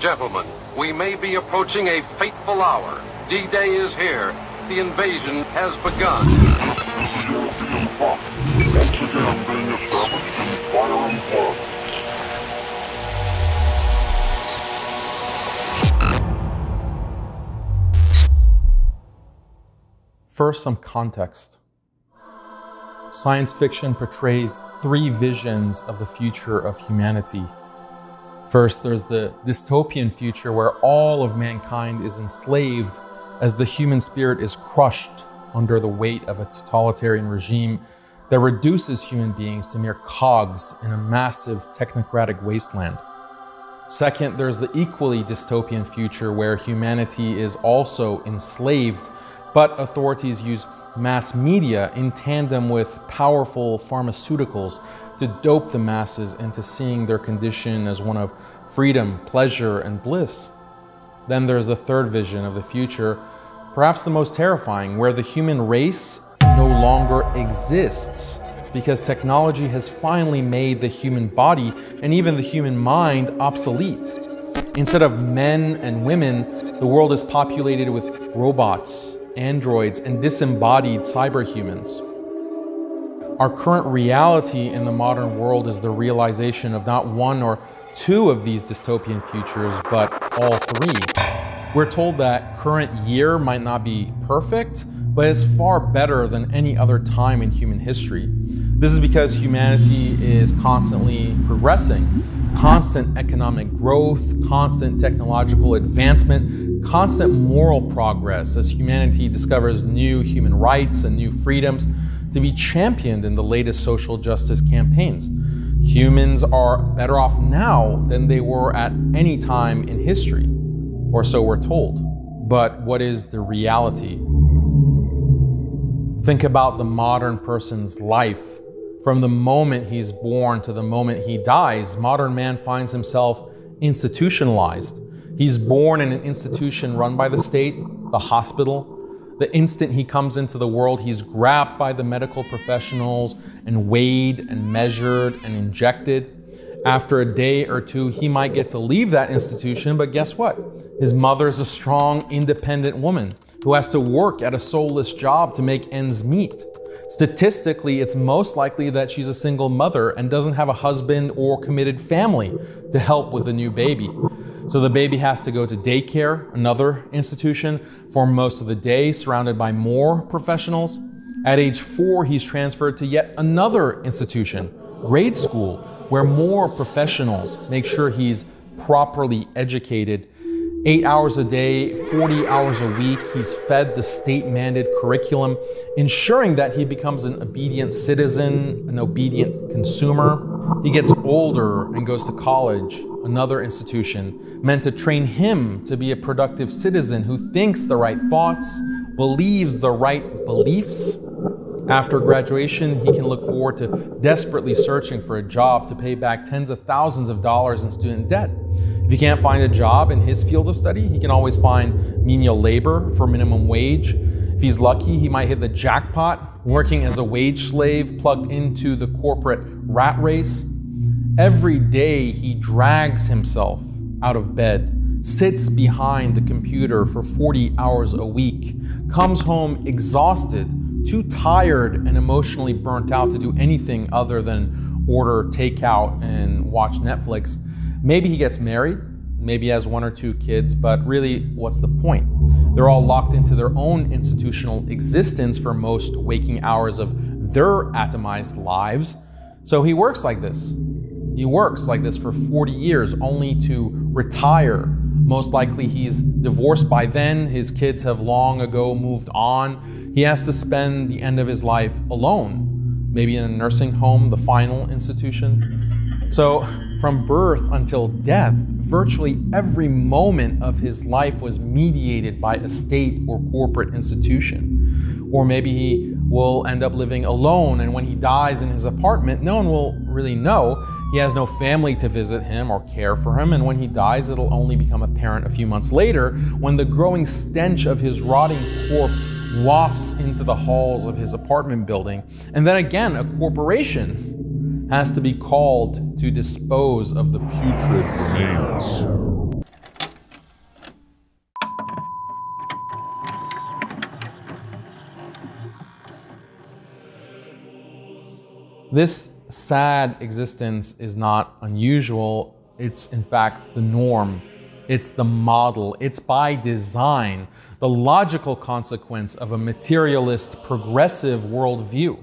gentlemen, we may be approaching a fateful hour. D-Day is here. The invasion has begun. First, some context. Science fiction portrays three visions of the future of humanity. First, there's the dystopian future where all of mankind is enslaved as the human spirit is crushed under the weight of a totalitarian regime that reduces human beings to mere cogs in a massive technocratic wasteland. Second, there's the equally dystopian future where humanity is also enslaved, but authorities use mass media in tandem with powerful pharmaceuticals to dope the masses into seeing their condition as one of freedom, pleasure, and bliss. Then there's the third vision of the future, perhaps the most terrifying, where the human race no longer exists because technology has finally made the human body and even the human mind obsolete. Instead of men and women, the world is populated with robots, androids, and disembodied cyberhumans. Our current reality in the modern world is the realization of not one or two of these dystopian futures, but all three. We're told that current year might not be perfect, but it's far better than any other time in human history. This is because humanity is constantly progressing. Constant economic growth, constant technological advancement, constant moral progress as humanity discovers new human rights and new freedoms to be championed in the latest social justice campaigns. Humans are better off now than they were at any time in history, or so we're told. But what is the reality? Think about the modern person's life. From the moment he's born to the moment he dies, modern man finds himself institutionalized. He's born in an institution run by the state, the hospital. The instant he comes into the world, he's grabbed by the medical professionals and weighed and measured and injected. After a day or two, he might get to leave that institution, but guess what? His mother's a strong, independent woman who has to work at a soulless job to make ends meet. Statistically, it's most likely that she's a single mother and doesn't have a husband or committed family to help with the new baby. So the baby has to go to daycare, another institution, for most of the day, surrounded by more professionals. At age 4, he's transferred to yet another institution, grade school, where more professionals make sure he's properly educated. 8 hours a day, 40 hours a week, he's fed the state-mandated curriculum, ensuring that he becomes an obedient citizen, an obedient consumer. He gets older and goes to college, another institution, meant to train him to be a productive citizen who thinks the right thoughts, believes the right beliefs. After graduation, he can look forward to desperately searching for a job to pay back tens of thousands of dollars in student debt. If he can't find a job in his field of study, he can always find menial labor for minimum wage. If he's lucky, he might hit the jackpot, working as a wage slave plugged into the corporate rat race. Every day he drags himself out of bed, sits behind the computer for 40 hours a week, comes home exhausted, too tired and emotionally burnt out to do anything other than order takeout and watch Netflix. Maybe he gets married, maybe he has 1 or 2 kids, but really, what's the point? They're all locked into their own institutional existence for most waking hours of their atomized lives. So he works like this. He works like this for 40 years, only to retire. Most likely he's divorced by then, his kids have long ago moved on. He has to spend the end of his life alone, maybe in a nursing home, the final institution. So from birth until death, virtually every moment of his life was mediated by a state or corporate institution. Or maybe he will end up living alone, and when he dies in his apartment, no one will really know. He has no family to visit him or care for him, and when he dies, it'll only become apparent a few months later when the growing stench of his rotting corpse wafts into the halls of his apartment building. And then again, a corporation has to be called to dispose of the putrid remains. This sad existence is not unusual. It's in fact the norm. It's the model. It's by design, the logical consequence of a materialist, progressive worldview.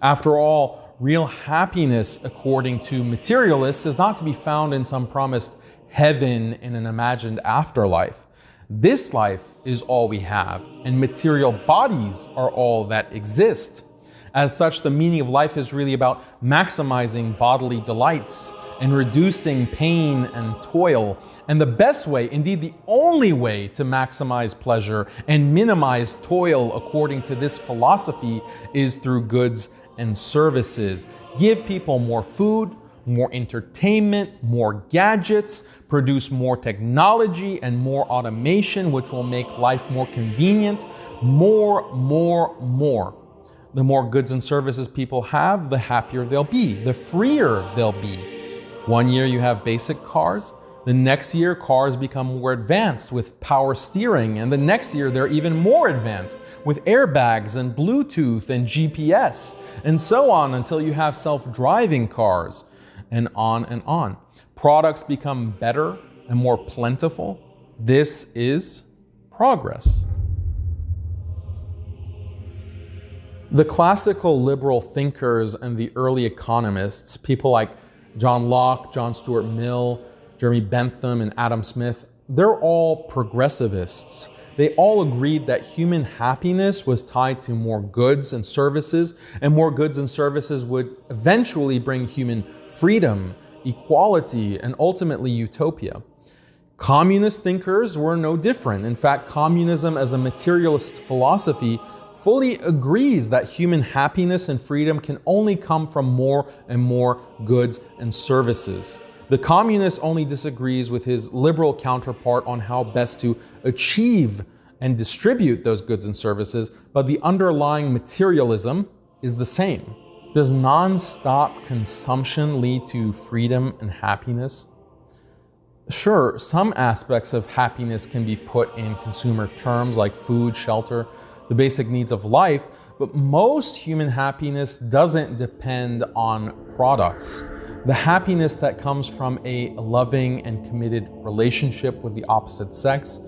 After all, real happiness, according to materialists, is not to be found in some promised heaven in an imagined afterlife. This life is all we have, and material bodies are all that exist. As such, the meaning of life is really about maximizing bodily delights and reducing pain and toil. And the best way, indeed the only way, to maximize pleasure and minimize toil according to this philosophy is through goods and services. Give people more food, more entertainment, more gadgets, produce more technology and more automation, which will make life more convenient. More. The more goods and services people have, the happier they'll be, the freer they'll be. One year you have basic cars, the next year cars become more advanced with power steering, and the next year they're even more advanced with airbags and Bluetooth and GPS, and so on until you have self-driving cars, and on and on. Products become better and more plentiful. This is progress. The classical liberal thinkers and the early economists, people like John Locke, John Stuart Mill, Jeremy Bentham, and Adam Smith, they're all progressivists. They all agreed that human happiness was tied to more goods and services, and more goods and services would eventually bring human freedom, equality, and ultimately utopia. Communist thinkers were no different. In fact, communism as a materialist philosophy fully agrees that human happiness and freedom can only come from more and more goods and services. The communist only disagrees with his liberal counterpart on how best to achieve and distribute those goods and services, but the underlying materialism is the same. Does non-stop consumption lead to freedom and happiness? Sure, some aspects of happiness can be put in consumer terms like food, shelter, the basic needs of life, but most human happiness doesn't depend on products. The happiness that comes from a loving and committed relationship with the opposite sex,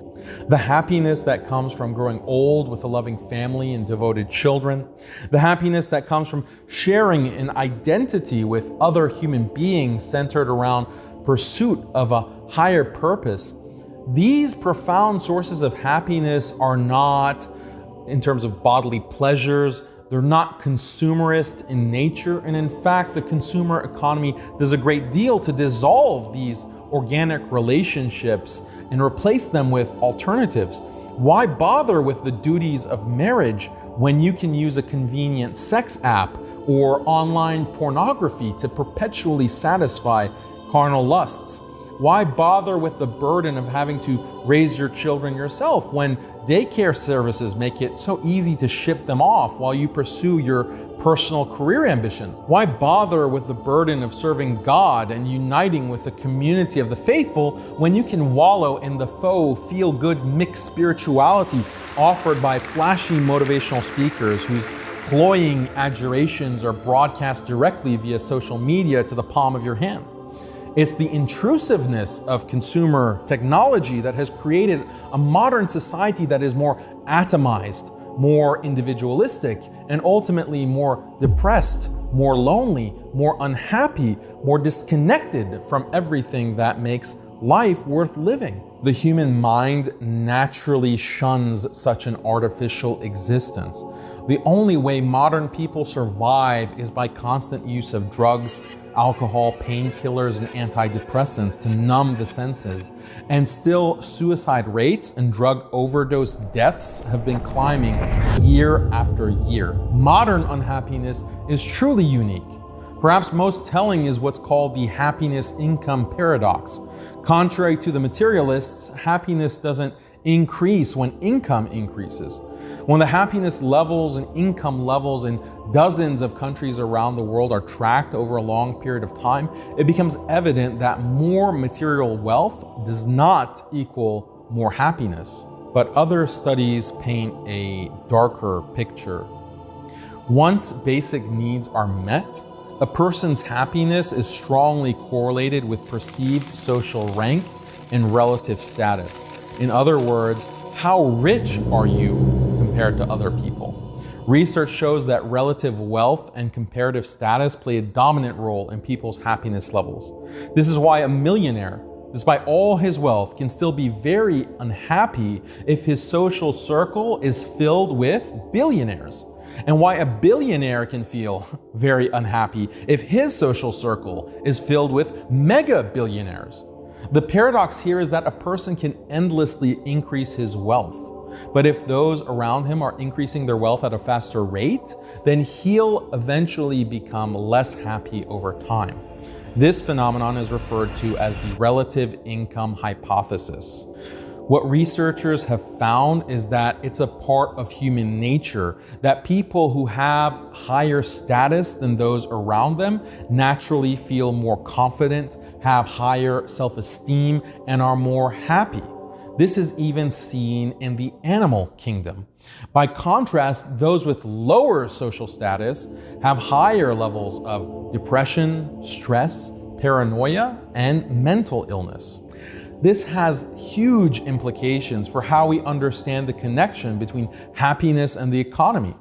the happiness that comes from growing old with a loving family and devoted children, the happiness that comes from sharing an identity with other human beings centered around pursuit of a higher purpose. These profound sources of happiness are not, in terms of bodily pleasures, they're not consumerist in nature, and in fact, the consumer economy does a great deal to dissolve these organic relationships and replace them with alternatives. Why bother with the duties of marriage when you can use a convenient sex app or online pornography to perpetually satisfy carnal lusts? Why bother with the burden of having to raise your children yourself when daycare services make it so easy to ship them off while you pursue your personal career ambitions? Why bother with the burden of serving God and uniting with the community of the faithful when you can wallow in the faux feel-good mixed spirituality offered by flashy motivational speakers whose cloying adjurations are broadcast directly via social media to the palm of your hand? It's the intrusiveness of consumer technology that has created a modern society that is more atomized, more individualistic, and ultimately more depressed, more lonely, more unhappy, more disconnected from everything that makes life worth living. The human mind naturally shuns such an artificial existence. The only way modern people survive is by constant use of drugs, alcohol, painkillers, and antidepressants to numb the senses. And still, suicide rates and drug overdose deaths have been climbing year after year. Modern unhappiness is truly unique. Perhaps most telling is what's called the happiness income paradox. Contrary to the materialists, happiness doesn't increase when income increases. When the happiness levels and income levels in dozens of countries around the world are tracked over a long period of time, it becomes evident that more material wealth does not equal more happiness. But other studies paint a darker picture. Once basic needs are met, A person's happiness is strongly correlated with perceived social rank and relative status. In other words, how rich are you compared to other people? Research shows that relative wealth and comparative status play a dominant role in people's happiness levels. This is why a millionaire, despite all his wealth, can still be very unhappy if his social circle is filled with billionaires. And why a billionaire can feel very unhappy if his social circle is filled with mega billionaires. The paradox here is that a person can endlessly increase his wealth. But if those around him are increasing their wealth at a faster rate, then he'll eventually become less happy over time. This phenomenon is referred to as the relative income hypothesis. What researchers have found is that it's a part of human nature that people who have higher status than those around them naturally feel more confident, have higher self-esteem, and are more happy. This is even seen in the animal kingdom. By contrast, those with lower social status have higher levels of depression, stress, paranoia, and mental illness. This has huge implications for how we understand the connection between happiness and the economy.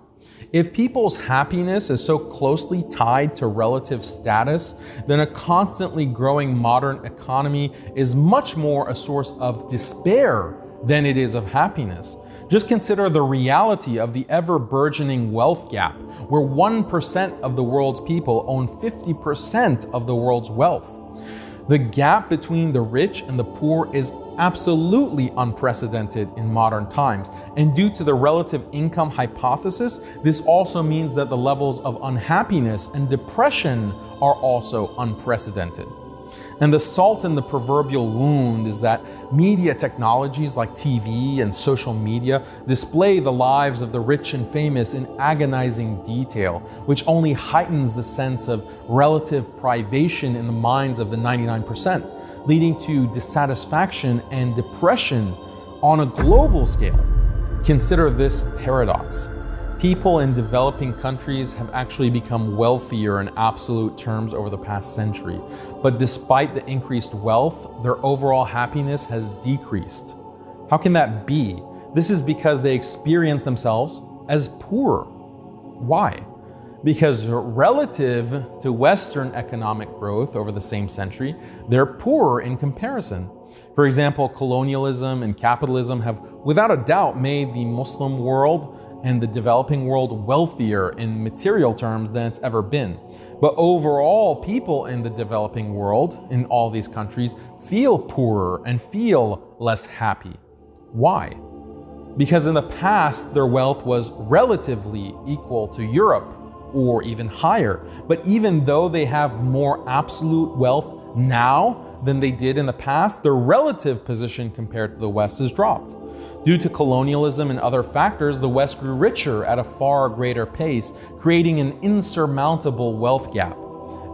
If people's happiness is so closely tied to relative status, then a constantly growing modern economy is much more a source of despair than it is of happiness. Just consider the reality of the ever-burgeoning wealth gap, where 1% of the world's people own 50% of the world's wealth. The gap between the rich and the poor is absolutely unprecedented in modern times. And due to the relative income hypothesis, this also means that the levels of unhappiness and depression are also unprecedented. And the salt in the proverbial wound is that media technologies like TV and social media display the lives of the rich and famous in agonizing detail, which only heightens the sense of relative privation in the minds of the 99%, leading to dissatisfaction and depression on a global scale. Consider this paradox. People in developing countries have actually become wealthier in absolute terms over the past century. But despite the increased wealth, their overall happiness has decreased. How can that be? This is because they experience themselves as poor. Why? Because relative to Western economic growth over the same century, they're poorer in comparison. For example, colonialism and capitalism have without a doubt made the Muslim world and the developing world wealthier in material terms than it's ever been. But overall, people in the developing world, in all these countries, feel poorer and feel less happy. Why? Because in the past, their wealth was relatively equal to Europe or even higher. But even though they have more absolute wealth now than they did in the past, their relative position compared to the West has dropped. Due to colonialism and other factors, the West grew richer at a far greater pace, creating an insurmountable wealth gap.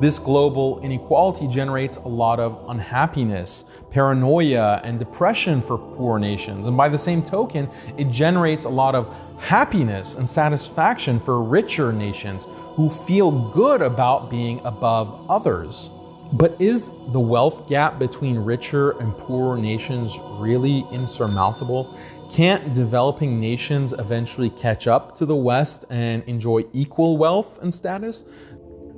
This global inequality generates a lot of unhappiness, paranoia, and depression for poor nations. And by the same token, it generates a lot of happiness and satisfaction for richer nations who feel good about being above others. But is the wealth gap between richer and poorer nations really insurmountable? Can't developing nations eventually catch up to the West and enjoy equal wealth and status?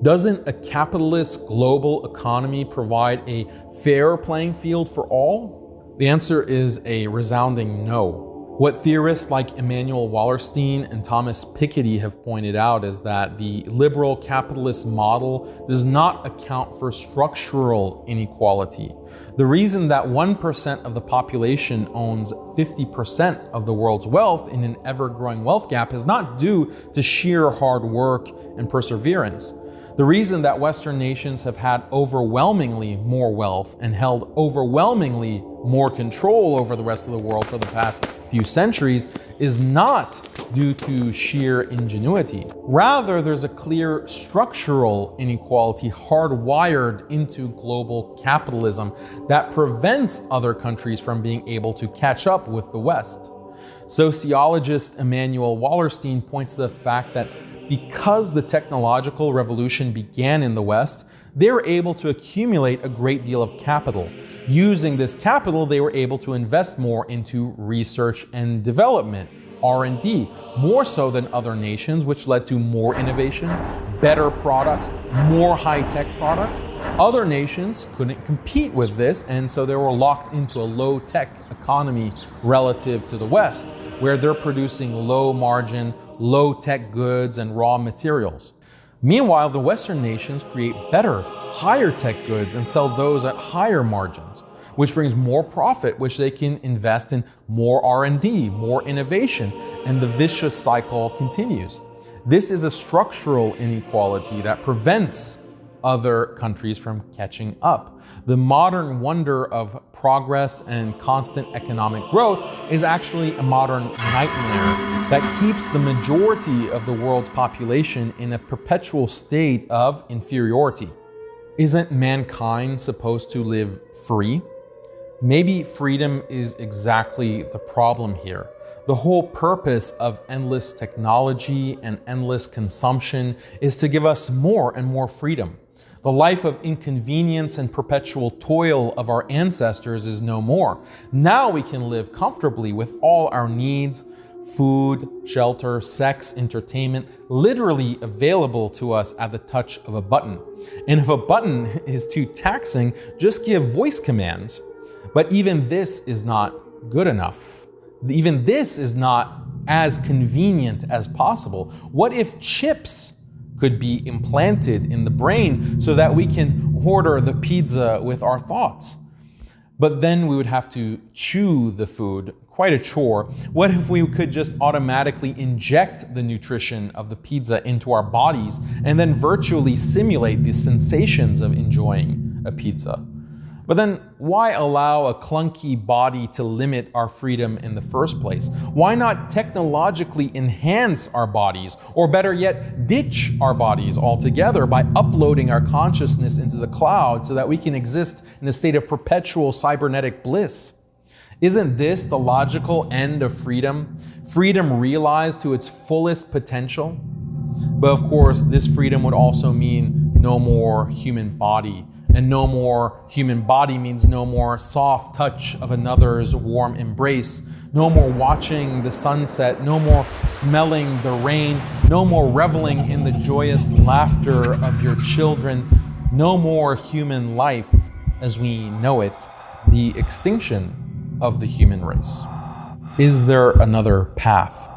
Doesn't a capitalist global economy provide a fair playing field for all? The answer is a resounding no. What theorists like Immanuel Wallerstein and Thomas Piketty have pointed out is that the liberal capitalist model does not account for structural inequality. The reason that 1% of the population owns 50% of the world's wealth in an ever-growing wealth gap is not due to sheer hard work and perseverance. The reason that Western nations have had overwhelmingly more wealth and held overwhelmingly more control over the rest of the world for the past few centuries is not due to sheer ingenuity. Rather, there's a clear structural inequality hardwired into global capitalism that prevents other countries from being able to catch up with the West. Sociologist Immanuel Wallerstein points to the fact that because the technological revolution began in the West, they were able to accumulate a great deal of capital. Using this capital, they were able to invest more into research and development, R&D, more so than other nations, which led to more innovation, better products, more high-tech products. Other nations couldn't compete with this, and so they were locked into a low-tech economy relative to the West, where they're producing low-margin, low-tech goods and raw materials. Meanwhile, the Western nations create better, higher-tech goods and sell those at higher margins, which brings more profit, which they can invest in more R&D, more innovation, and the vicious cycle continues. This is a structural inequality that prevents other countries from catching up. The modern wonder of progress and constant economic growth is actually a modern nightmare that keeps the majority of the world's population in a perpetual state of inferiority. Isn't mankind supposed to live free? Maybe freedom is exactly the problem here. The whole purpose of endless technology and endless consumption is to give us more and more freedom. The life of inconvenience and perpetual toil of our ancestors is no more. Now we can live comfortably with all our needs, food, shelter, sex, entertainment, literally available to us at the touch of a button. And if a button is too taxing, just give voice commands. But even this is not good enough. Even this is not as convenient as possible. What if chips could be implanted in the brain so that we can order the pizza with our thoughts? But then we would have to chew the food, quite a chore. What if we could just automatically inject the nutrition of the pizza into our bodies and then virtually simulate the sensations of enjoying a pizza? But then why allow a clunky body to limit our freedom in the first place? Why not technologically enhance our bodies, or better yet, ditch our bodies altogether by uploading our consciousness into the cloud so that we can exist in a state of perpetual cybernetic bliss? Isn't this the logical end of freedom? Freedom realized to its fullest potential? But of course, this freedom would also mean no more human body. And no more human body means no more soft touch of another's warm embrace, no more watching the sunset, no more smelling the rain, no more reveling in the joyous laughter of your children, no more human life as we know it, the extinction of the human race. Is there another path?